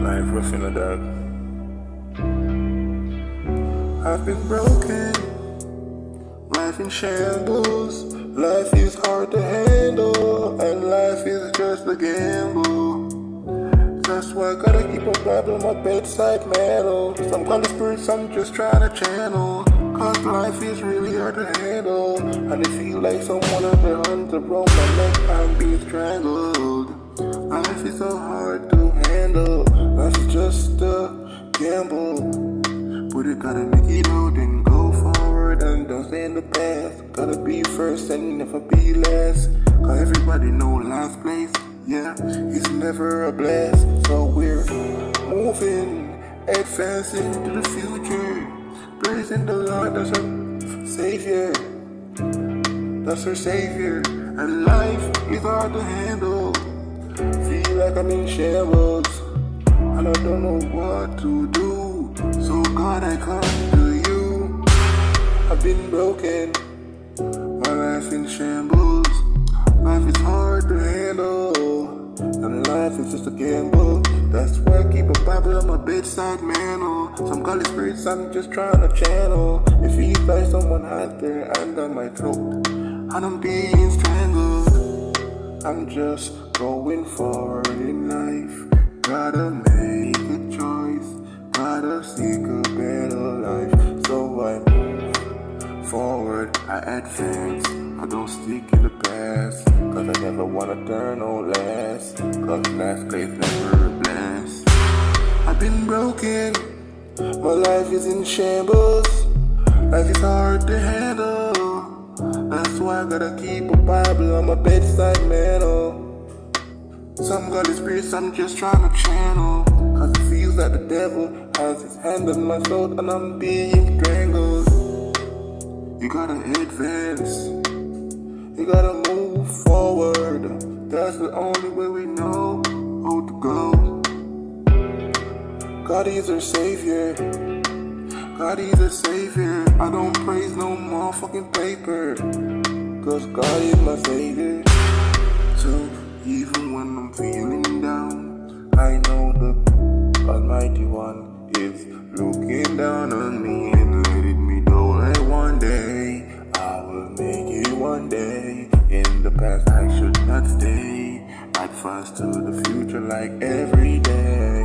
Life rough in the dark. I've been broken, life in shambles. Life is hard to handle, and life is just a gamble. That's why I gotta keep a Bible on my bedside mantle. Some kind of spirits I'm just trying to channel. Cause life is really hard to handle, and it feel like someone has their hands around my neck. I'm being strangled. Life is so hard to handle. Life is just a gamble. But you gotta make it out and go forward and don't stay in the past. Gotta be first and never be last. Cause everybody know last place, yeah, it's never a blast. So we're moving, advancing to the future. Praising the Lord, that's our Savior. That's our Savior. And life is hard to handle. Feel like I'm in shambles, and I don't know what to do. So God, I come to you. I've been broken, my life in shambles. Life is hard to handle, and life is just a gamble. That's why I keep a Bible on my bedside mantle. Some godly spirits I'm just trying to channel. It feels like someone had their hand on my throat, and I'm being strangled. I'm just going forward in life. Gotta make a choice, gotta seek a better life. So I move forward, I advance, I don't stick in the past. Cause I never wanna turn no last. Cause last place never a blast. I've been broken, my life is in shambles. Life is hard to handle. That's why I gotta keep a Bible on my bedside mantle. Some godly spirits I'm just trying to channel. Cause it feels like the devil has his hand on my throat and I'm being strangled. You gotta advance, you gotta move forward. That's the only way we know how to go. God is our Savior, God is a Savior. I don't praise no more fucking paper, cause God is my Savior. So even when I'm feeling down, I know the Almighty One is looking down on me and letting me know that one day I will make it one day. In the past I should not stay, I'd fast to the future like every day.